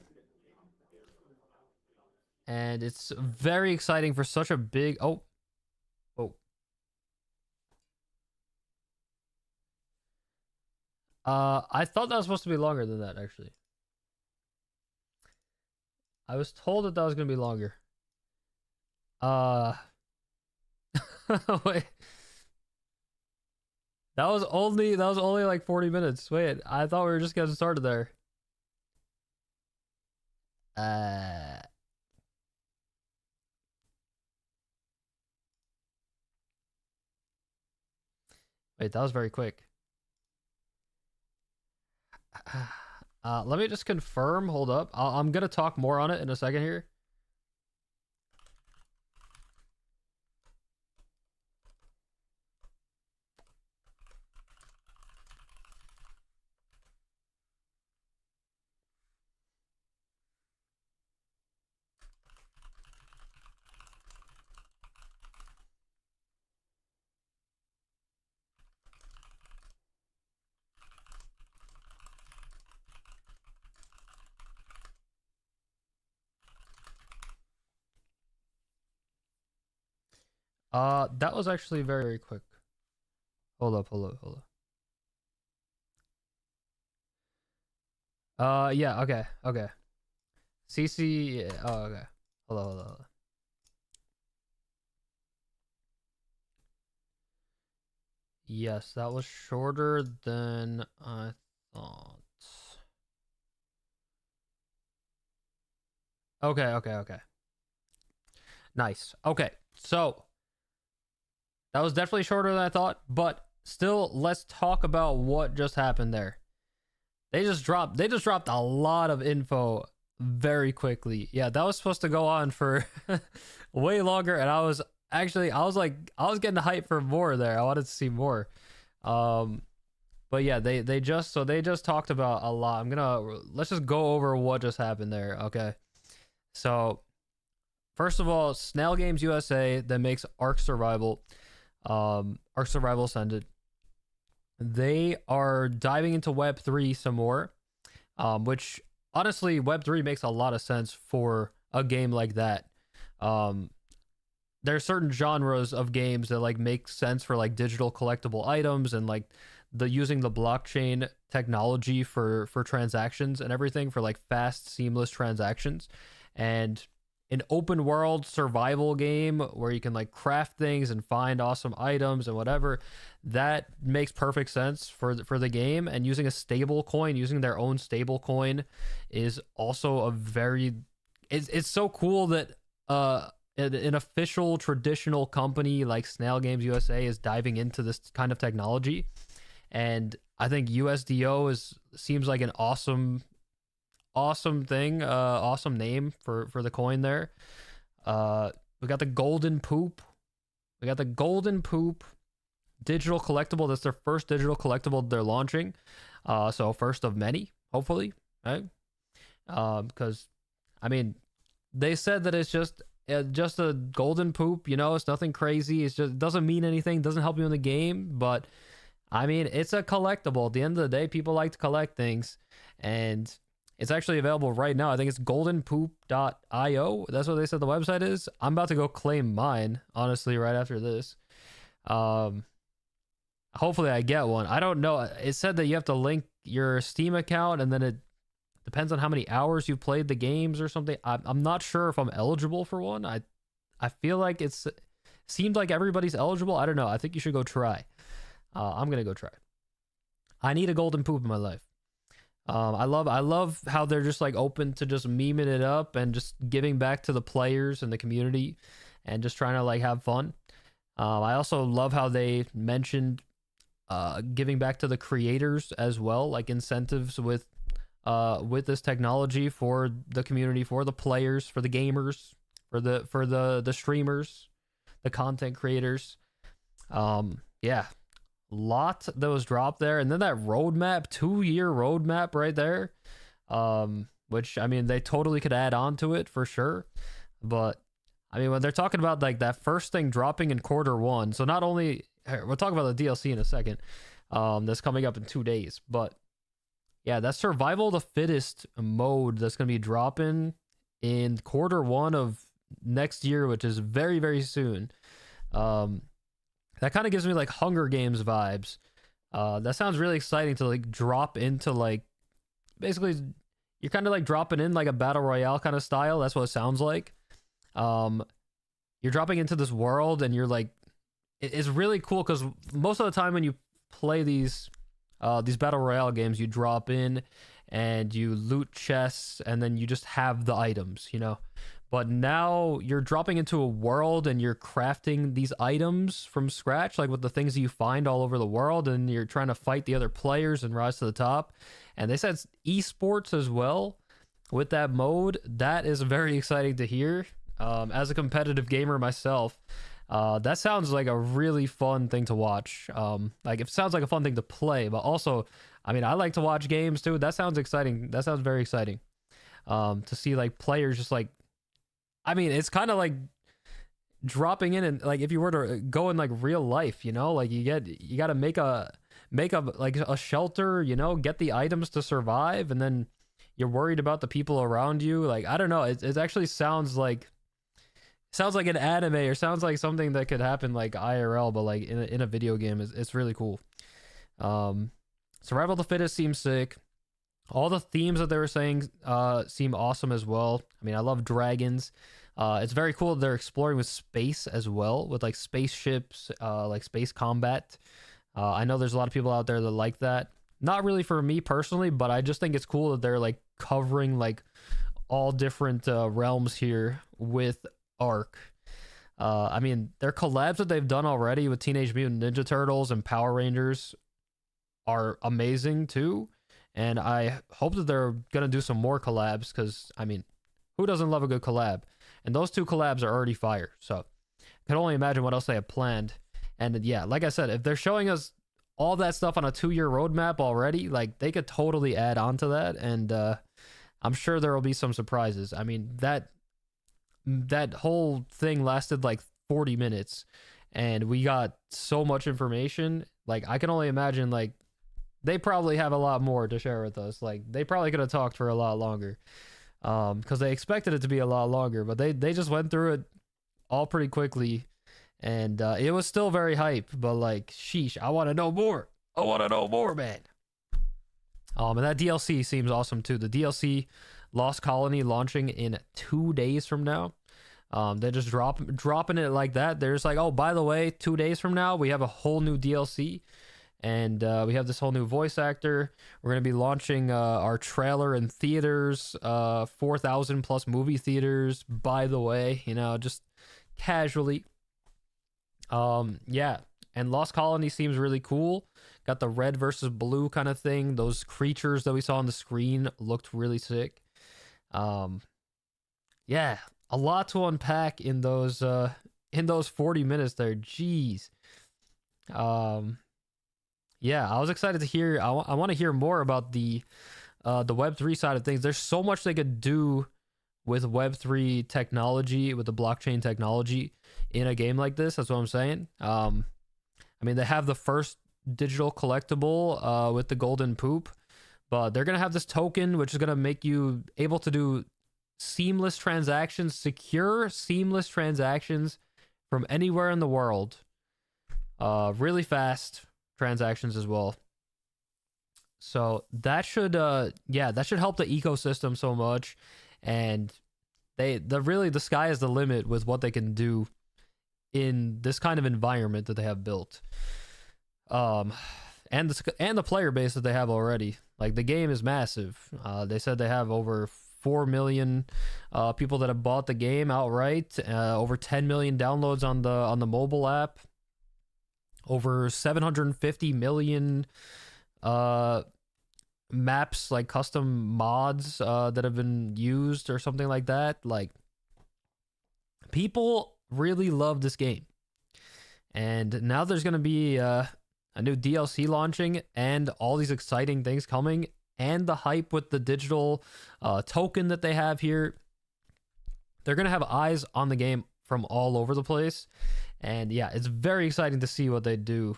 And it's very exciting for such a big... Oh. Oh. I thought that was supposed to be longer than that, actually. I was told that that was going to be longer. Wait. That was only like 40 minutes. Wait, I thought we were just getting started there. Wait, that was very quick. Let me just confirm. Hold up. I'm gonna talk more on it in a second here. That was actually very, very quick. Hold up. Yeah, okay. CC, yeah, oh, okay. Hold on. Yes, that was shorter than I thought. Okay. Nice. Okay, so that was definitely shorter than I thought, but still, let's talk about what just happened there. They just dropped a lot of info very quickly. Yeah, that was supposed to go on for way longer, and I was getting hyped for more there. I wanted to see more. But yeah, they just talked about a lot. Let's just go over what just happened there, okay? So, first of all, Snail Games USA that makes ARK Survival, ARK Survival Ascended. They are diving into Web3 some more, which honestly, Web3 makes a lot of sense for a game like that. There are certain genres of games that like make sense for like digital collectible items and like using the blockchain technology for transactions and everything, for like fast, seamless transactions. And an open world survival game where you can like craft things and find awesome items and whatever, that makes perfect sense for the game. And using a stable coin, using their own stable coin, is also a very it's so cool that an official traditional company like Snail Games USA is diving into this kind of technology, and I think USDO seems like an awesome thing, awesome name for the coin there. We got the golden poop. We got the golden poop digital collectible. That's their first digital collectible they're launching. So first of many, hopefully, right? Because I mean, they said that it's just a golden poop, you know, it's nothing crazy. It's just, it doesn't mean anything, doesn't help you in the game, but I mean, it's a collectible. At the end of the day, people like to collect things, and it's actually available right now. I think it's goldenpoop.io. That's what they said the website is. I'm about to go claim mine, honestly, right after this. Hopefully I get one. I don't know. It said that you have to link your Steam account, and then it depends on how many hours you played the games or something. I'm not sure if I'm eligible for one. I feel like seemed like everybody's eligible. I don't know. I think you should go try. I'm gonna go try. I need a golden poop in my life. I love how they're just like open to just memeing it up and just giving back to the players and the community and just trying to like have fun. I also love how they mentioned giving back to the creators as well, like incentives with this technology for the community, for the players, for the gamers, for the streamers, the content creators. Yeah, lot that was dropped there, and then that roadmap, 2-year roadmap right there, which I mean they totally could add on to it for sure. But I mean, when they're talking about like that first thing dropping in Q1, so not only we'll talk about the DLC in a second, that's coming up in 2 days, but yeah, that survival of the fittest mode that's going to be dropping in Q1 of next year, which is very, very soon. That kind of gives me like Hunger Games vibes. That sounds really exciting to like drop into, like, basically you're kind of like dropping in like a battle royale kind of style. That's what it sounds like. You're dropping into this world, and you're like, it's really cool because most of the time when you play these battle royale games, you drop in and you loot chests, and then you just have the items, you know. But now you're dropping into a world and you're crafting these items from scratch, like with the things that you find all over the world, and you're trying to fight the other players and rise to the top. And they said esports as well with that mode. That is very exciting to hear. As a competitive gamer myself, that sounds like a really fun thing to watch. Like, it sounds like a fun thing to play, but also, I mean, I like to watch games too. That sounds exciting. That sounds very exciting. To see like players just like, I mean, it's kind of like dropping in, and like if you were to go in like real life, you know, like you got to make a like a shelter, you know, get the items to survive, and then you're worried about the people around you. Like, I don't know, it actually sounds like an anime, or sounds like something that could happen like IRL, but like in a video game. It's really cool. Survival of the fittest seems sick. All the themes that they were saying seem awesome as well. I mean, I love dragons. It's very cool that they're exploring with space as well, with like spaceships, like space combat. I know there's a lot of people out there that like that. Not really for me personally, but I just think it's cool that they're like covering like all different realms here with ARK. I mean, their collabs that they've done already with Teenage Mutant Ninja Turtles and Power Rangers are amazing too. And I hope that they're going to do some more collabs, because, I mean, who doesn't love a good collab? And those 2 collabs are already fire. So I can only imagine what else they have planned. And yeah, like I said, if they're showing us all that stuff on a 2-year roadmap already, like, they could totally add on to that. And I'm sure there will be some surprises. I mean, that whole thing lasted like 40 minutes, and we got so much information. Like, I can only imagine, like, they probably have a lot more to share with us. Like, they probably could have talked for a lot longer, because they expected it to be a lot longer, but they just went through it all pretty quickly, and it was still very hype. But like, sheesh, I want to know more. I want to know more, man. And that DLC seems awesome too. The DLC Lost Colony launching in 2 days from now. They just dropping it like that. They're just like, oh, by the way, 2 days from now we have a whole new DLC. And we have this whole new voice actor. We're going to be launching our trailer in theaters, 4,000 plus movie theaters, by the way, you know, just casually. Yeah. And Lost Colony seems really cool. Got the red versus blue kind of thing. Those creatures that we saw on the screen looked really sick. Yeah, a lot to unpack in those 40 minutes there. Jeez. Yeah, I was excited to hear. I want to hear more about the Web3 side of things. There's so much they could do with Web3 technology, with the blockchain technology in a game like this. That's what I'm saying. I mean, they have the first digital collectible with the golden poop, but they're gonna have this token which is gonna make you able to do seamless transactions, secure seamless transactions from anywhere in the world. Really fast transactions as well. So that should that should help the ecosystem so much. And the sky is the limit with what they can do in this kind of environment that they have built. And the player base that they have already. Like, the game is massive. They said they have over 4 million people that have bought the game outright, over 10 million downloads on the mobile app, over 750 million maps, like custom mods that have been used or something like that. Like, people really love this game. And now there's going to be a new DLC launching and all these exciting things coming, and the hype with the digital token that they have here. They're going to have eyes on the game from all over the place. And yeah, it's very exciting to see what they do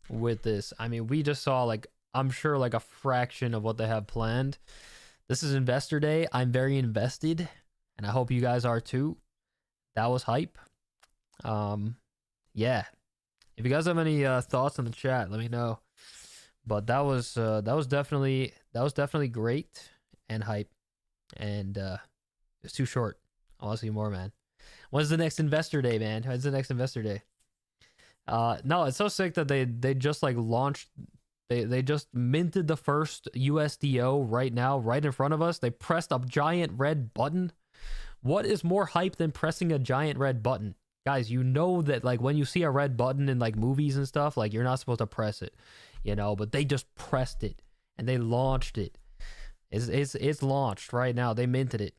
with this. I mean, we just saw, like, I'm sure, like, a fraction of what they have planned. This is Investor Day. I'm very invested, and I hope you guys are too. That was hype. Yeah. If you guys have any thoughts in the chat, let me know. But that was definitely great and hype. And it's too short. I want to see more, man. When's the next Investor Day, man? When's the next Investor Day? No, it's so sick that they just, like, launched. They just minted the first USDO right now, right in front of us. They pressed a giant red button. What is more hype than pressing a giant red button? Guys, you know that, like, when you see a red button in, like, movies and stuff, like, you're not supposed to press it, you know, but they just pressed it and they launched it. It's launched right now. They minted it.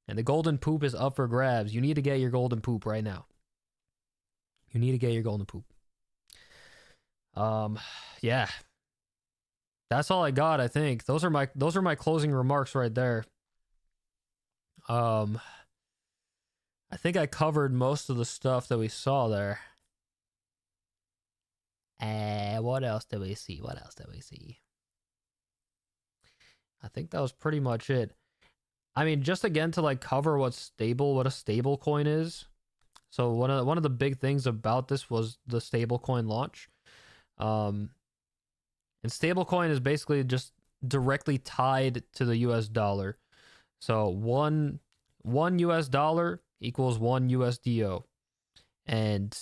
And the golden poop is up for grabs. You need to get your golden poop right now. You need to get your golden poop. Yeah. That's all I got, I think. Those are my closing remarks right there. I think I covered most of the stuff that we saw there. What else did we see? I think that was pretty much it. I mean, just again to, like, cover what a stable coin is. So one of the big things about this was the stable coin launch. And stablecoin is basically just directly tied to the US dollar. So one US dollar equals one USDO. And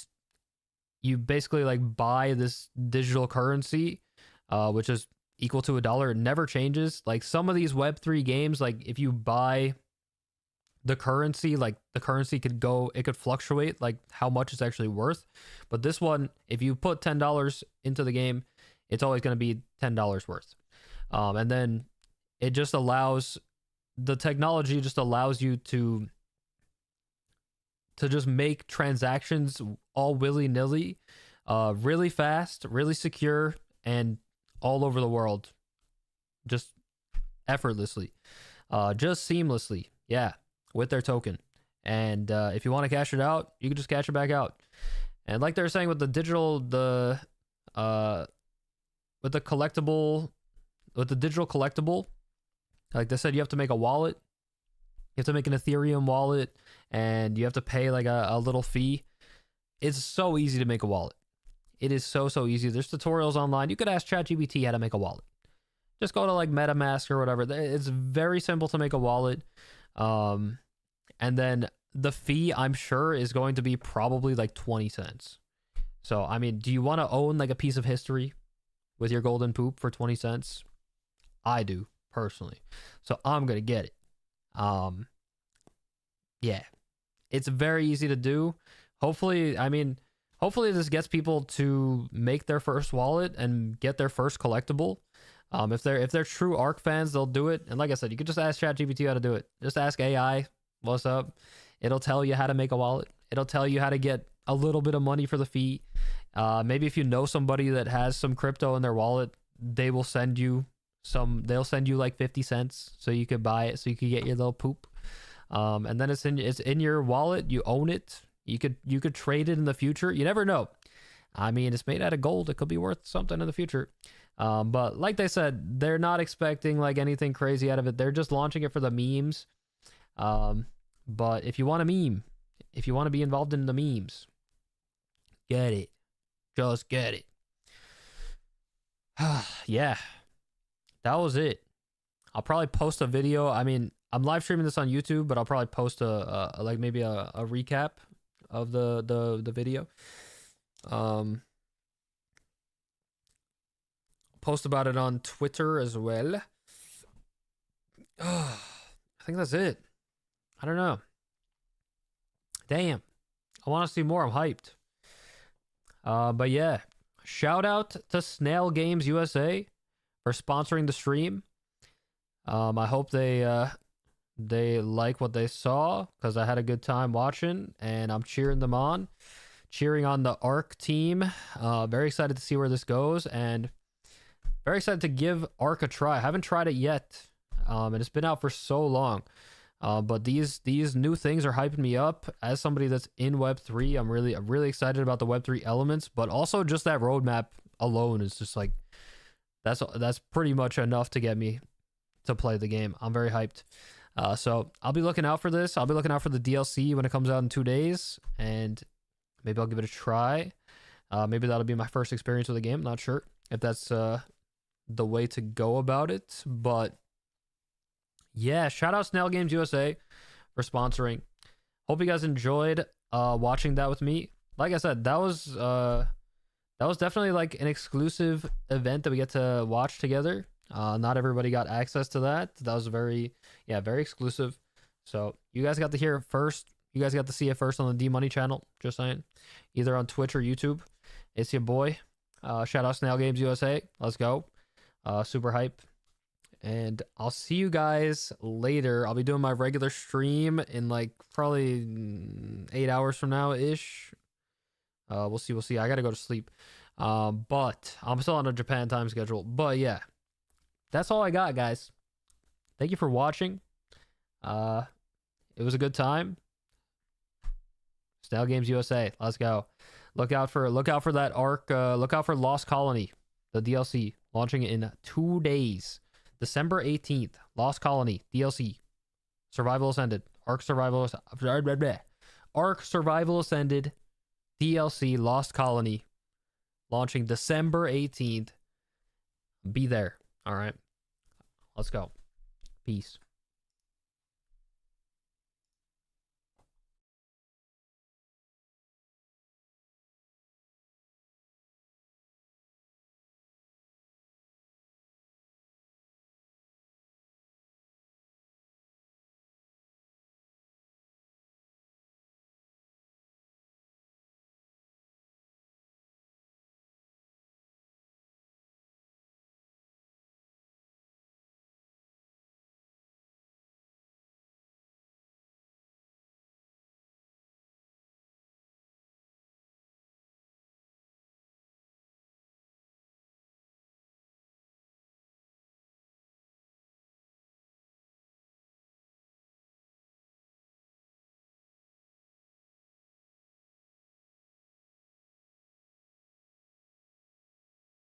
you basically, like, buy this digital currency, which is equal to $1. It never changes. Like, some of these Web3 games, like, if you buy the currency, like, the currency could fluctuate, like, how much it's actually worth. But this one, if you put $10 into the game, it's always going to be $10 worth. And then it just allows, the technology just allows you to just make transactions all willy-nilly, really fast, really secure, and all over the world. Just effortlessly. Just seamlessly. Yeah. With their token. And if you want to cash it out, you can just cash it back out. And like they're saying with the digital, with the digital collectible, like they said, you have to make a wallet. You have to make an Ethereum wallet, and you have to pay, like, a little fee. It's so easy to make a wallet. It is so easy. There's tutorials online. You could ask ChatGPT how to make a wallet. Just go to, like, MetaMask or whatever. It's very simple to make a wallet. And then the fee, I'm sure, is going to be probably like 20 cents. So, I mean, do you want to own, like, a piece of history? with your golden poop for 20 cents. I do personally. So I'm going to get it. Yeah. It's very easy to do. Hopefully this gets people to make their first wallet and get their first collectible. If they're true ARK fans, they'll do it. And like I said, you could just ask ChatGPT how to do it. Just ask AI, what's up? It'll tell you how to make a wallet. It'll tell you how to get a little bit of money for the fee. Maybe if you know somebody that has some crypto in their wallet, they'll send you like 50 cents so you could buy it, so you could get your little poop. And then it's in your wallet. You own it. You could trade it in the future. You never know. I mean, it's made out of gold. It could be worth something in the future. But like they said, they're not expecting like anything crazy out of it. They're just launching it for the memes. But if you want a meme, if you want to be involved in the memes, get it. Just get it. Yeah. That was it. I'll probably post a video. I mean, I'm live streaming this on YouTube, but I'll probably post like maybe a recap of the video. Post about it on Twitter as well. I think that's it. I don't know. Damn. I want to see more. I'm hyped. But yeah, shout out to Snail Games USA for sponsoring the stream. I hope they like what they saw, because I had a good time watching, and I'm cheering them on. Cheering on the ARK team. Very excited to see where this goes, and very excited to give ARK a try. I haven't tried it yet, and it's been out for so long. But these new things are hyping me up. As somebody that's in Web3, I'm really excited about the Web3 elements, but also just that roadmap alone is just like, that's pretty much enough to get me to play the game. I'm very hyped. So I'll be looking out for this. I'll be looking out for the DLC when it comes out in 2 days, and maybe I'll give it a try. Maybe that'll be my first experience with the game. Not sure if that's the way to go about it, but yeah, shout out Snail Games USA for sponsoring. Hope you guys enjoyed watching that with me. Like I said, that was definitely like an exclusive event that we get to watch together. Not everybody got access to that. That was very exclusive. So you guys got to hear it first. You guys got to see it first on the D Money channel. Just saying, either on Twitch or YouTube. It's your boy. Shout out Snail Games USA. Let's go. Super hype. And I'll see you guys later. I'll be doing my regular stream in like probably 8 hours from now ish. We'll see. I gotta go to sleep. But I'm still on a Japan time schedule. But yeah, that's all I got, guys. Thank you for watching. It was a good time. Snail Games USA. Let's go. Look out for that ARK. Look out for Lost Colony, the DLC, launching in 2 days. December 18th, Lost Colony, DLC. Survival Ascended. ARK Survival Ascended, DLC, Lost Colony. Launching December 18th. Be there. All right. Let's go. Peace.